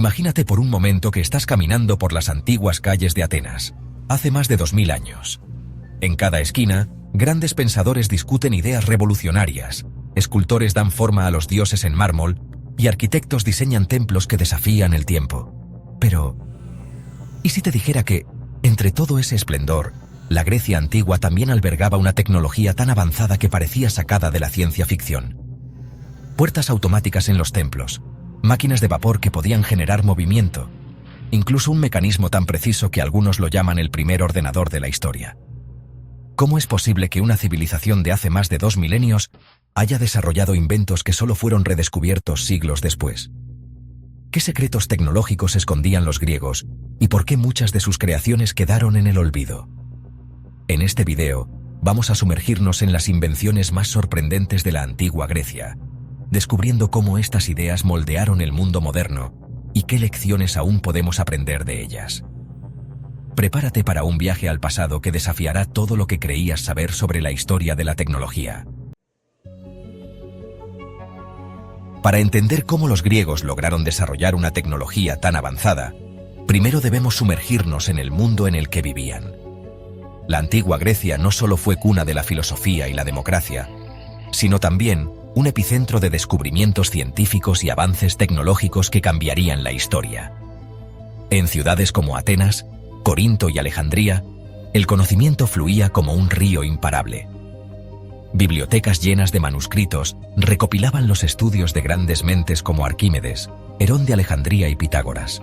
Imagínate por un momento que estás caminando por las antiguas calles de Atenas, hace más de 2000 años. En cada esquina, grandes pensadores discuten ideas revolucionarias, escultores dan forma a los dioses en mármol y arquitectos diseñan templos que desafían el tiempo. Pero, ¿y si te dijera que, entre todo ese esplendor, la Grecia antigua también albergaba una tecnología tan avanzada que parecía sacada de la ciencia ficción? Puertas automáticas en los templos, máquinas de vapor que podían generar movimiento, incluso un mecanismo tan preciso que algunos lo llaman el primer ordenador de la historia. ¿Cómo es posible que una civilización de hace más de 2 milenios haya desarrollado inventos que solo fueron redescubiertos siglos después? ¿Qué secretos tecnológicos escondían los griegos y por qué muchas de sus creaciones quedaron en el olvido? En este video, vamos a sumergirnos en las invenciones más sorprendentes de la antigua Grecia, descubriendo cómo estas ideas moldearon el mundo moderno y qué lecciones aún podemos aprender de ellas. Prepárate para un viaje al pasado que desafiará todo lo que creías saber sobre la historia de la tecnología. Para entender cómo los griegos lograron desarrollar una tecnología tan avanzada, primero debemos sumergirnos en el mundo en el que vivían. La antigua Grecia no solo fue cuna de la filosofía y la democracia, sino también un epicentro de descubrimientos científicos y avances tecnológicos que cambiarían la historia. En ciudades como Atenas, Corinto y Alejandría, el conocimiento fluía como un río imparable. Bibliotecas llenas de manuscritos recopilaban los estudios de grandes mentes como Arquímedes, Herón de Alejandría y Pitágoras.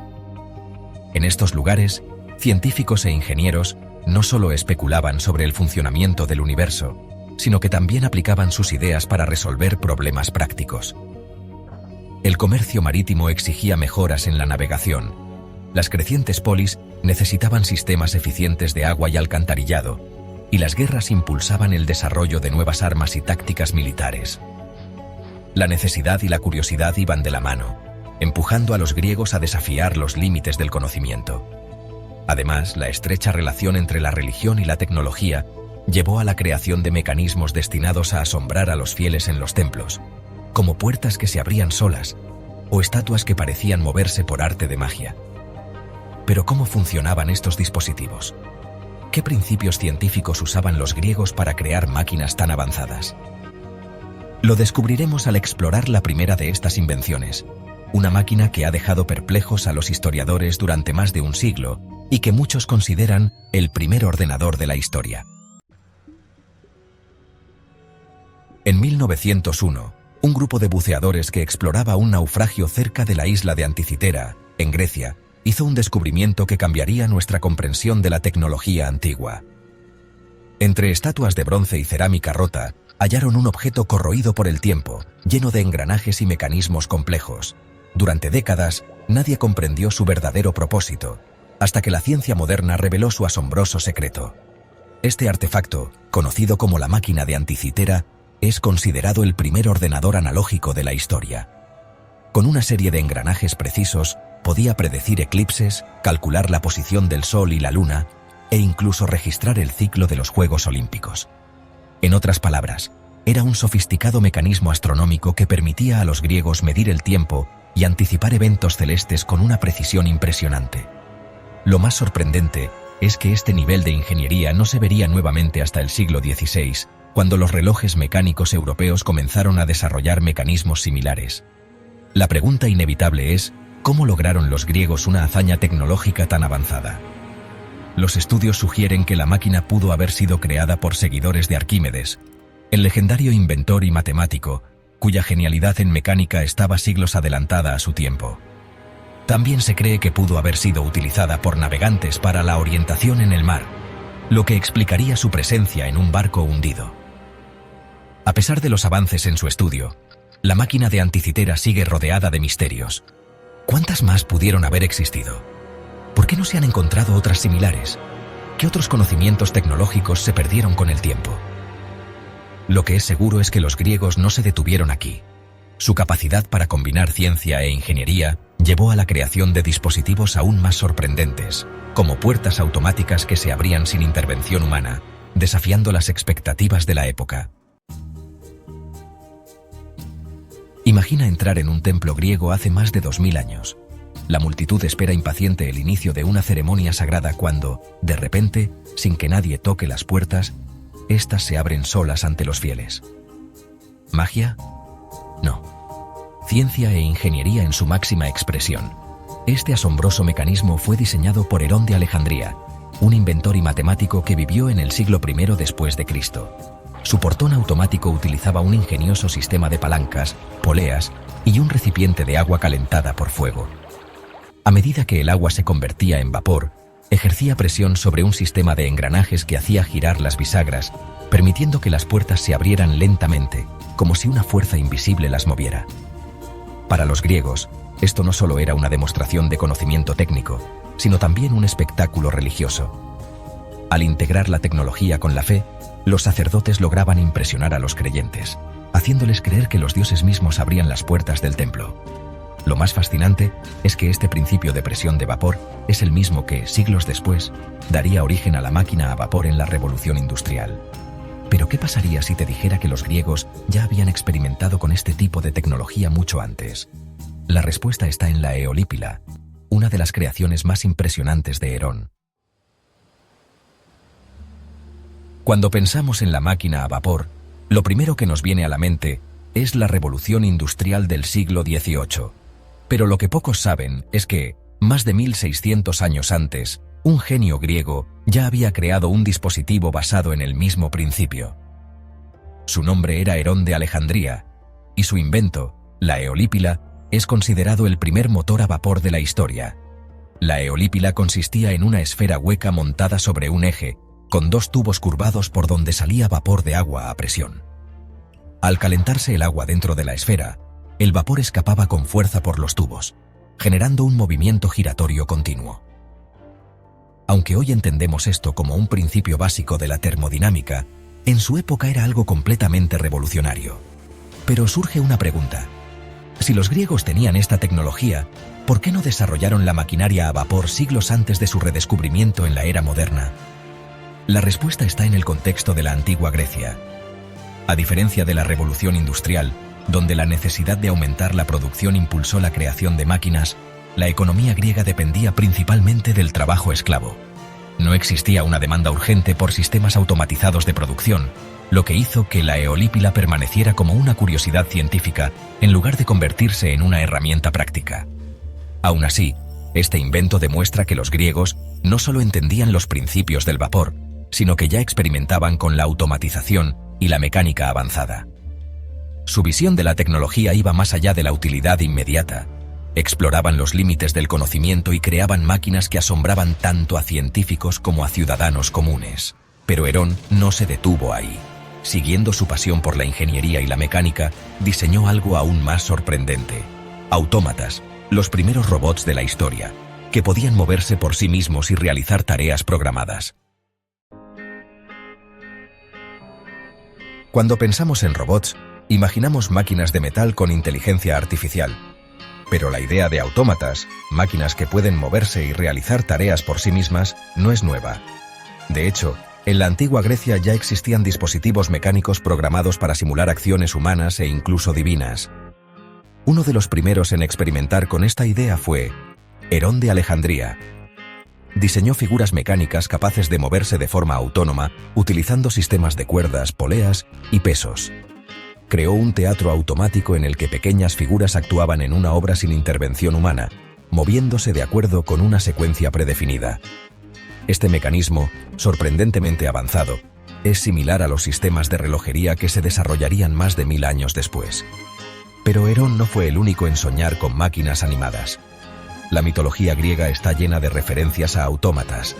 En estos lugares, científicos e ingenieros no solo especulaban sobre el funcionamiento del universo, sino que también aplicaban sus ideas para resolver problemas prácticos. El comercio marítimo exigía mejoras en la navegación. Las crecientes polis necesitaban sistemas eficientes de agua y alcantarillado, y las guerras impulsaban el desarrollo de nuevas armas y tácticas militares. La necesidad y la curiosidad iban de la mano, empujando a los griegos a desafiar los límites del conocimiento. Además, la estrecha relación entre la religión y la tecnología llevó a la creación de mecanismos destinados a asombrar a los fieles en los templos, como puertas que se abrían solas o estatuas que parecían moverse por arte de magia. Pero ¿cómo funcionaban estos dispositivos? ¿Qué principios científicos usaban los griegos para crear máquinas tan avanzadas? Lo descubriremos al explorar la primera de estas invenciones, una máquina que ha dejado perplejos a los historiadores durante más de un siglo y que muchos consideran el primer ordenador de la historia. En 1901, un grupo de buceadores que exploraba un naufragio cerca de la isla de Anticitera, en Grecia, hizo un descubrimiento que cambiaría nuestra comprensión de la tecnología antigua. Entre estatuas de bronce y cerámica rota, hallaron un objeto corroído por el tiempo, lleno de engranajes y mecanismos complejos. Durante décadas, nadie comprendió su verdadero propósito, hasta que la ciencia moderna reveló su asombroso secreto. Este artefacto, conocido como la máquina de Anticitera, es considerado el primer ordenador analógico de la historia. Con una serie de engranajes precisos, podía predecir eclipses, calcular la posición del Sol y la Luna, e incluso registrar el ciclo de los Juegos Olímpicos. En otras palabras, era un sofisticado mecanismo astronómico que permitía a los griegos medir el tiempo y anticipar eventos celestes con una precisión impresionante. Lo más sorprendente es que este nivel de ingeniería no se vería nuevamente hasta el siglo XVI, cuando los relojes mecánicos europeos comenzaron a desarrollar mecanismos similares. La pregunta inevitable es, ¿cómo lograron los griegos una hazaña tecnológica tan avanzada? Los estudios sugieren que la máquina pudo haber sido creada por seguidores de Arquímedes, el legendario inventor y matemático, cuya genialidad en mecánica estaba siglos adelantada a su tiempo. También se cree que pudo haber sido utilizada por navegantes para la orientación en el mar, lo que explicaría su presencia en un barco hundido. A pesar de los avances en su estudio, la máquina de Anticitera sigue rodeada de misterios. ¿Cuántas más pudieron haber existido? ¿Por qué no se han encontrado otras similares? ¿Qué otros conocimientos tecnológicos se perdieron con el tiempo? Lo que es seguro es que los griegos no se detuvieron aquí. Su capacidad para combinar ciencia e ingeniería llevó a la creación de dispositivos aún más sorprendentes, como puertas automáticas que se abrían sin intervención humana, desafiando las expectativas de la época. Imagina entrar en un templo griego hace más de 2000 años. La multitud espera impaciente el inicio de una ceremonia sagrada cuando, de repente, sin que nadie toque las puertas, éstas se abren solas ante los fieles. ¿Magia? No. Ciencia e ingeniería en su máxima expresión. Este asombroso mecanismo fue diseñado por Herón de Alejandría, un inventor y matemático que vivió en el siglo I después de Cristo. Su portón automático utilizaba un ingenioso sistema de palancas, poleas y un recipiente de agua calentada por fuego. A medida que el agua se convertía en vapor, ejercía presión sobre un sistema de engranajes que hacía girar las bisagras, permitiendo que las puertas se abrieran lentamente, como si una fuerza invisible las moviera. Para los griegos, esto no solo era una demostración de conocimiento técnico, sino también un espectáculo religioso. Al integrar la tecnología con la fe, los sacerdotes lograban impresionar a los creyentes, haciéndoles creer que los dioses mismos abrían las puertas del templo. Lo más fascinante es que este principio de presión de vapor es el mismo que, siglos después, daría origen a la máquina a vapor en la Revolución Industrial. Pero ¿qué pasaría si te dijera que los griegos ya habían experimentado con este tipo de tecnología mucho antes? La respuesta está en la eolípila, una de las creaciones más impresionantes de Herón. Cuando pensamos en la máquina a vapor, lo primero que nos viene a la mente es la Revolución Industrial del siglo XVIII. Pero lo que pocos saben es que, más de 1600 años antes, un genio griego ya había creado un dispositivo basado en el mismo principio. Su nombre era Herón de Alejandría, y su invento, la eolípila, es considerado el primer motor a vapor de la historia. La eolípila consistía en una esfera hueca montada sobre un eje, con dos tubos curvados por donde salía vapor de agua a presión. Al calentarse el agua dentro de la esfera, el vapor escapaba con fuerza por los tubos, generando un movimiento giratorio continuo. Aunque hoy entendemos esto como un principio básico de la termodinámica, en su época era algo completamente revolucionario. Pero surge una pregunta. Si los griegos tenían esta tecnología, ¿por qué no desarrollaron la maquinaria a vapor siglos antes de su redescubrimiento en la era moderna? La respuesta está en el contexto de la antigua Grecia. A diferencia de la Revolución Industrial, donde la necesidad de aumentar la producción impulsó la creación de máquinas, la economía griega dependía principalmente del trabajo esclavo. No existía una demanda urgente por sistemas automatizados de producción, lo que hizo que la eolípila permaneciera como una curiosidad científica en lugar de convertirse en una herramienta práctica. Aún así, este invento demuestra que los griegos no solo entendían los principios del vapor, sino que ya experimentaban con la automatización y la mecánica avanzada. Su visión de la tecnología iba más allá de la utilidad inmediata. Exploraban los límites del conocimiento y creaban máquinas que asombraban tanto a científicos como a ciudadanos comunes. Pero Herón no se detuvo ahí. Siguiendo su pasión por la ingeniería y la mecánica, diseñó algo aún más sorprendente: autómatas, los primeros robots de la historia, que podían moverse por sí mismos y realizar tareas programadas. Cuando pensamos en robots, imaginamos máquinas de metal con inteligencia artificial. Pero la idea de autómatas, máquinas que pueden moverse y realizar tareas por sí mismas, no es nueva. De hecho, en la antigua Grecia ya existían dispositivos mecánicos programados para simular acciones humanas e incluso divinas. Uno de los primeros en experimentar con esta idea fue Herón de Alejandría. Diseñó figuras mecánicas capaces de moverse de forma autónoma, utilizando sistemas de cuerdas, poleas y pesos. Creó un teatro automático en el que pequeñas figuras actuaban en una obra sin intervención humana, moviéndose de acuerdo con una secuencia predefinida. Este mecanismo, sorprendentemente avanzado, es similar a los sistemas de relojería que se desarrollarían más de 1000 años después. Pero Herón no fue el único en soñar con máquinas animadas. La mitología griega está llena de referencias a autómatas.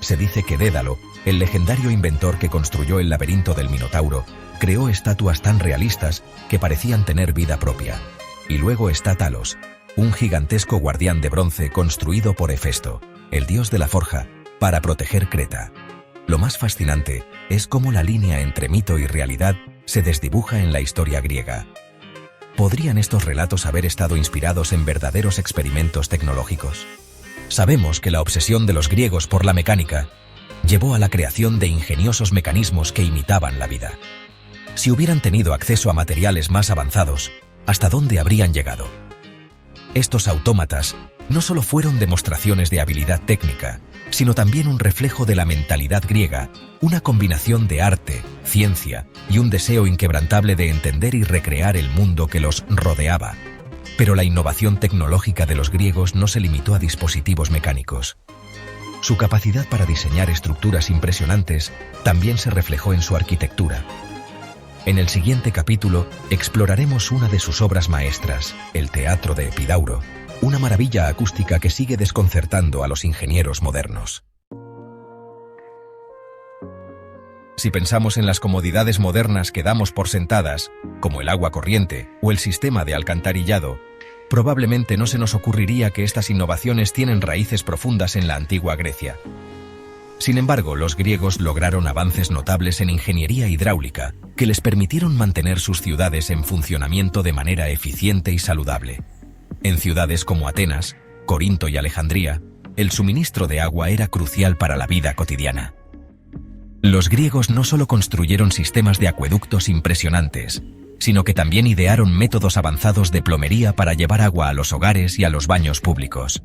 Se dice que Dédalo, el legendario inventor que construyó el laberinto del Minotauro, creó estatuas tan realistas que parecían tener vida propia. Y luego está Talos, un gigantesco guardián de bronce construido por Hefesto, el dios de la forja, para proteger Creta. Lo más fascinante es cómo la línea entre mito y realidad se desdibuja en la historia griega. ¿Podrían estos relatos haber estado inspirados en verdaderos experimentos tecnológicos? Sabemos que la obsesión de los griegos por la mecánica llevó a la creación de ingeniosos mecanismos que imitaban la vida. Si hubieran tenido acceso a materiales más avanzados, ¿hasta dónde habrían llegado? Estos autómatas no solo fueron demostraciones de habilidad técnica, sino también un reflejo de la mentalidad griega, una combinación de arte, ciencia y un deseo inquebrantable de entender y recrear el mundo que los rodeaba. Pero la innovación tecnológica de los griegos no se limitó a dispositivos mecánicos. Su capacidad para diseñar estructuras impresionantes también se reflejó en su arquitectura. En el siguiente capítulo exploraremos una de sus obras maestras, el Teatro de Epidauro, una maravilla acústica que sigue desconcertando a los ingenieros modernos. Si pensamos en las comodidades modernas que damos por sentadas, como el agua corriente o el sistema de alcantarillado, probablemente no se nos ocurriría que estas innovaciones tienen raíces profundas en la antigua Grecia. Sin embargo, los griegos lograron avances notables en ingeniería hidráulica que les permitieron mantener sus ciudades en funcionamiento de manera eficiente y saludable. En ciudades como Atenas, Corinto y Alejandría, el suministro de agua era crucial para la vida cotidiana. Los griegos no solo construyeron sistemas de acueductos impresionantes, sino que también idearon métodos avanzados de plomería para llevar agua a los hogares y a los baños públicos.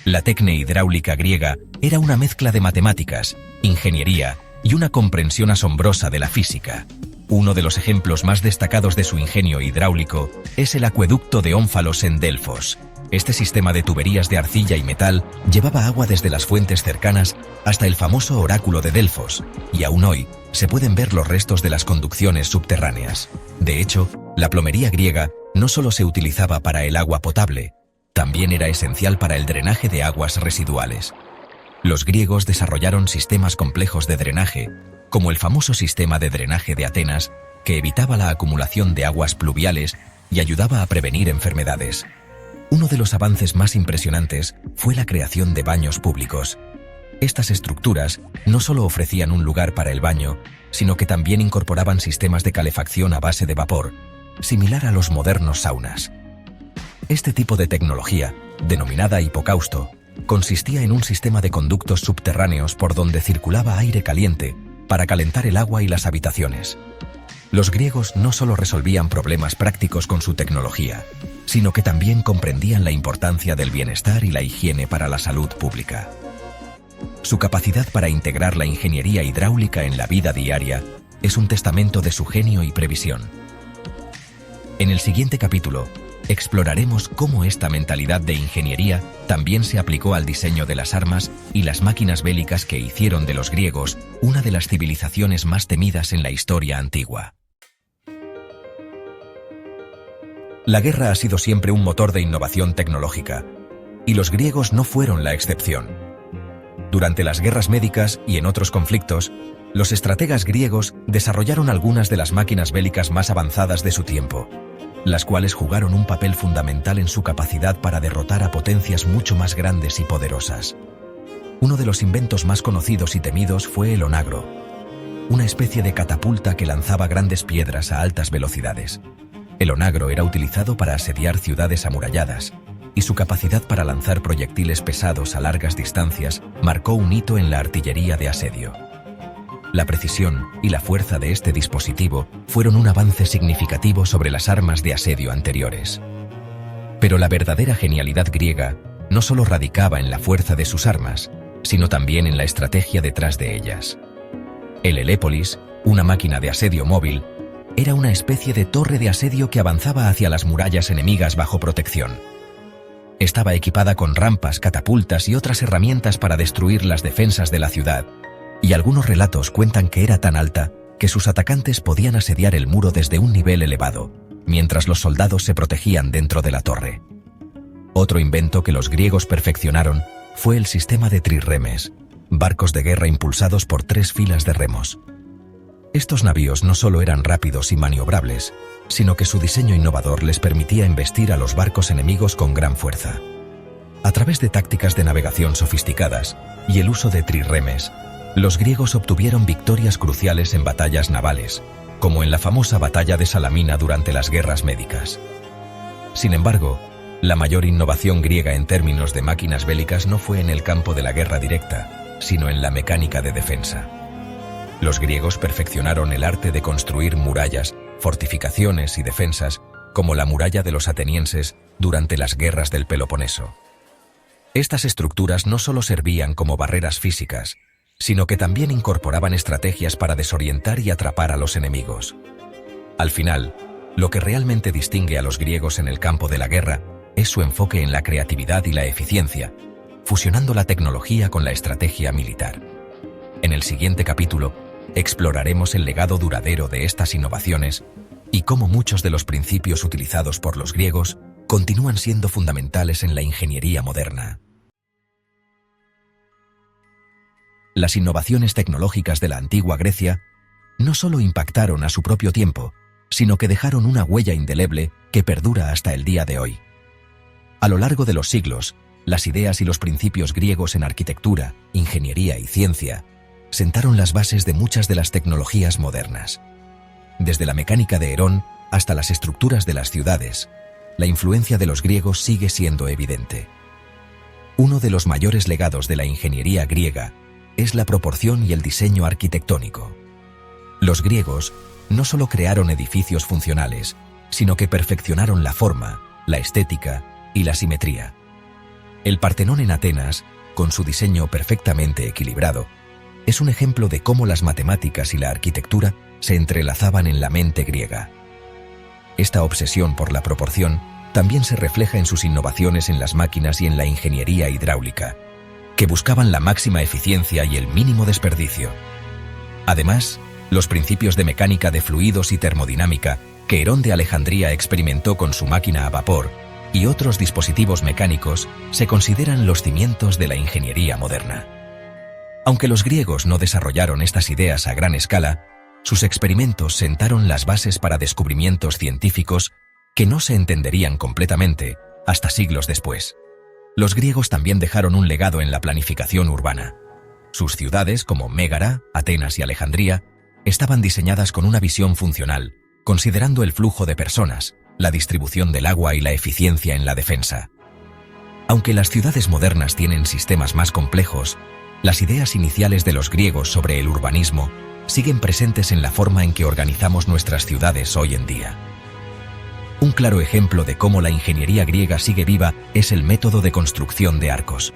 La técnica hidráulica griega era una mezcla de matemáticas, ingeniería y una comprensión asombrosa de la física. Uno de los ejemplos más destacados de su ingenio hidráulico es el acueducto de Ónfalos en Delfos. Este sistema de tuberías de arcilla y metal llevaba agua desde las fuentes cercanas hasta el famoso oráculo de Delfos, y aún hoy se pueden ver los restos de las conducciones subterráneas. De hecho, la plomería griega no solo se utilizaba para el agua potable, también era esencial para el drenaje de aguas residuales. Los griegos desarrollaron sistemas complejos de drenaje, como el famoso sistema de drenaje de Atenas, que evitaba la acumulación de aguas pluviales y ayudaba a prevenir enfermedades. Uno de los avances más impresionantes fue la creación de baños públicos. Estas estructuras no solo ofrecían un lugar para el baño, sino que también incorporaban sistemas de calefacción a base de vapor, similar a los modernos saunas. Este tipo de tecnología, denominada hipocausto, consistía en un sistema de conductos subterráneos por donde circulaba aire caliente para calentar el agua y las habitaciones. Los griegos no solo resolvían problemas prácticos con su tecnología, sino que también comprendían la importancia del bienestar y la higiene para la salud pública. Su capacidad para integrar la ingeniería hidráulica en la vida diaria es un testamento de su genio y previsión. En el siguiente capítulo, exploraremos cómo esta mentalidad de ingeniería también se aplicó al diseño de las armas y las máquinas bélicas que hicieron de los griegos una de las civilizaciones más temidas en la historia antigua. La guerra ha sido siempre un motor de innovación tecnológica, y los griegos no fueron la excepción. Durante las guerras médicas y en otros conflictos, los estrategas griegos desarrollaron algunas de las máquinas bélicas más avanzadas de su tiempo, las cuales jugaron un papel fundamental en su capacidad para derrotar a potencias mucho más grandes y poderosas. Uno de los inventos más conocidos y temidos fue el onagro, una especie de catapulta que lanzaba grandes piedras a altas velocidades. El onagro era utilizado para asediar ciudades amuralladas, y su capacidad para lanzar proyectiles pesados a largas distancias marcó un hito en la artillería de asedio. La precisión y la fuerza de este dispositivo fueron un avance significativo sobre las armas de asedio anteriores. Pero la verdadera genialidad griega no solo radicaba en la fuerza de sus armas, sino también en la estrategia detrás de ellas. El Helépolis, una máquina de asedio móvil, era una especie de torre de asedio que avanzaba hacia las murallas enemigas bajo protección. Estaba equipada con rampas, catapultas y otras herramientas para destruir las defensas de la ciudad, y algunos relatos cuentan que era tan alta que sus atacantes podían asediar el muro desde un nivel elevado, mientras los soldados se protegían dentro de la torre. Otro invento que los griegos perfeccionaron fue el sistema de trirremes, barcos de guerra impulsados por 3 filas de remos. Estos navíos no solo eran rápidos y maniobrables, sino que su diseño innovador les permitía embestir a los barcos enemigos con gran fuerza. A través de tácticas de navegación sofisticadas y el uso de trirremes, los griegos obtuvieron victorias cruciales en batallas navales, como en la famosa batalla de Salamina durante las guerras médicas. Sin embargo, la mayor innovación griega en términos de máquinas bélicas no fue en el campo de la guerra directa, sino en la mecánica de defensa. Los griegos perfeccionaron el arte de construir murallas, fortificaciones y defensas como la muralla de los atenienses durante las guerras del Peloponeso. Estas estructuras no solo servían como barreras físicas, sino que también incorporaban estrategias para desorientar y atrapar a los enemigos. Al final, lo que realmente distingue a los griegos en el campo de la guerra es su enfoque en la creatividad y la eficiencia, fusionando la tecnología con la estrategia militar. En el siguiente capítulo, exploraremos el legado duradero de estas innovaciones y cómo muchos de los principios utilizados por los griegos continúan siendo fundamentales en la ingeniería moderna. Las innovaciones tecnológicas de la antigua Grecia no solo impactaron a su propio tiempo, sino que dejaron una huella indeleble que perdura hasta el día de hoy. A lo largo de los siglos, las ideas y los principios griegos en arquitectura, ingeniería y ciencia sentaron las bases de muchas de las tecnologías modernas. Desde la mecánica de Herón hasta las estructuras de las ciudades, la influencia de los griegos sigue siendo evidente. Uno de los mayores legados de la ingeniería griega es la proporción y el diseño arquitectónico. Los griegos no solo crearon edificios funcionales, sino que perfeccionaron la forma, la estética y la simetría. El Partenón en Atenas, con su diseño perfectamente equilibrado, es un ejemplo de cómo las matemáticas y la arquitectura se entrelazaban en la mente griega. Esta obsesión por la proporción también se refleja en sus innovaciones en las máquinas y en la ingeniería hidráulica, que buscaban la máxima eficiencia y el mínimo desperdicio. Además, los principios de mecánica de fluidos y termodinámica que Herón de Alejandría experimentó con su máquina a vapor y otros dispositivos mecánicos se consideran los cimientos de la ingeniería moderna. Aunque los griegos no desarrollaron estas ideas a gran escala, sus experimentos sentaron las bases para descubrimientos científicos que no se entenderían completamente hasta siglos después. Los griegos también dejaron un legado en la planificación urbana. Sus ciudades, como Mégara, Atenas y Alejandría, estaban diseñadas con una visión funcional, considerando el flujo de personas, la distribución del agua y la eficiencia en la defensa. Aunque las ciudades modernas tienen sistemas más complejos, las ideas iniciales de los griegos sobre el urbanismo siguen presentes en la forma en que organizamos nuestras ciudades hoy en día. Un claro ejemplo de cómo la ingeniería griega sigue viva es el método de construcción de arcos.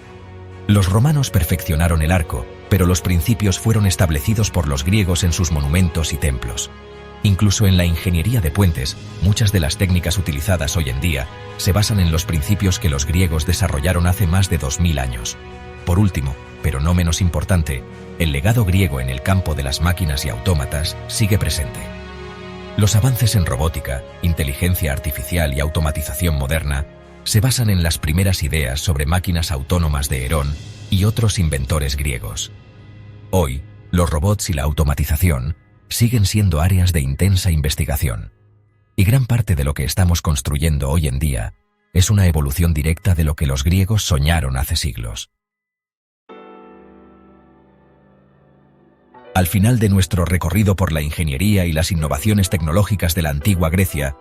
Los romanos perfeccionaron el arco, pero los principios fueron establecidos por los griegos en sus monumentos y templos. Incluso en la ingeniería de puentes, muchas de las técnicas utilizadas hoy en día se basan en los principios que los griegos desarrollaron hace más de 2000 años. Por último, pero no menos importante, el legado griego en el campo de las máquinas y autómatas sigue presente. Los avances en robótica, inteligencia artificial y automatización moderna se basan en las primeras ideas sobre máquinas autónomas de Herón y otros inventores griegos. Hoy, los robots y la automatización siguen siendo áreas de intensa investigación, y gran parte de lo que estamos construyendo hoy en día es una evolución directa de lo que los griegos soñaron hace siglos. Al final de nuestro recorrido por la ingeniería y las innovaciones tecnológicas de la antigua Grecia,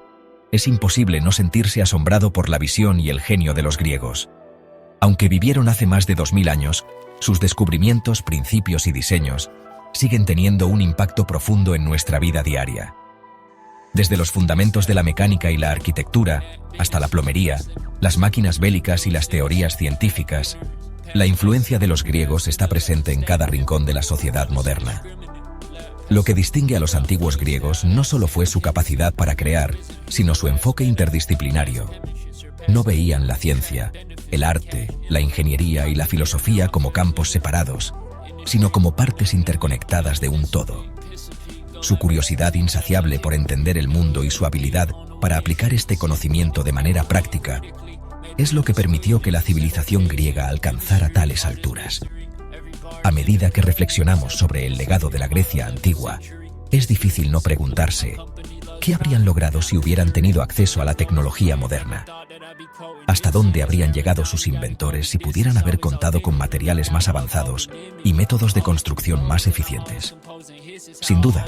es imposible no sentirse asombrado por la visión y el genio de los griegos. Aunque vivieron hace más de 2000 años, sus descubrimientos, principios y diseños siguen teniendo un impacto profundo en nuestra vida diaria. Desde los fundamentos de la mecánica y la arquitectura hasta la plomería, las máquinas bélicas y las teorías científicas, la influencia de los griegos está presente en cada rincón de la sociedad moderna. Lo que distingue a los antiguos griegos no solo fue su capacidad para crear, sino su enfoque interdisciplinario. No veían la ciencia, el arte, la ingeniería y la filosofía como campos separados, sino como partes interconectadas de un todo. Su curiosidad insaciable por entender el mundo y su habilidad para aplicar este conocimiento de manera práctica es lo que permitió que la civilización griega alcanzara tales alturas. A medida que reflexionamos sobre el legado de la Grecia antigua, es difícil no preguntarse ¿qué habrían logrado si hubieran tenido acceso a la tecnología moderna? ¿Hasta dónde habrían llegado sus inventores si pudieran haber contado con materiales más avanzados y métodos de construcción más eficientes? Sin duda,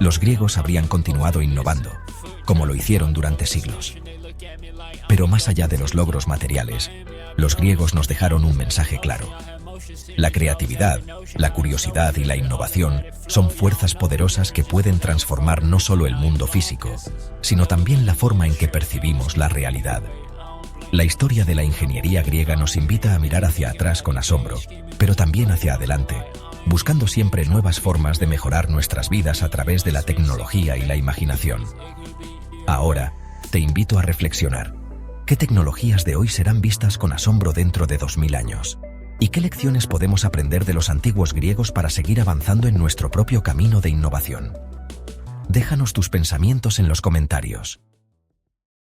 los griegos habrían continuado innovando, como lo hicieron durante siglos. Pero más allá de los logros materiales, los griegos nos dejaron un mensaje claro. La creatividad, la curiosidad y la innovación son fuerzas poderosas que pueden transformar no solo el mundo físico, sino también la forma en que percibimos la realidad. La historia de la ingeniería griega nos invita a mirar hacia atrás con asombro, pero también hacia adelante, buscando siempre nuevas formas de mejorar nuestras vidas a través de la tecnología y la imaginación. Ahora, te invito a reflexionar. ¿Qué tecnologías de hoy serán vistas con asombro dentro de 2000 años? ¿Y qué lecciones podemos aprender de los antiguos griegos para seguir avanzando en nuestro propio camino de innovación? Déjanos tus pensamientos en los comentarios.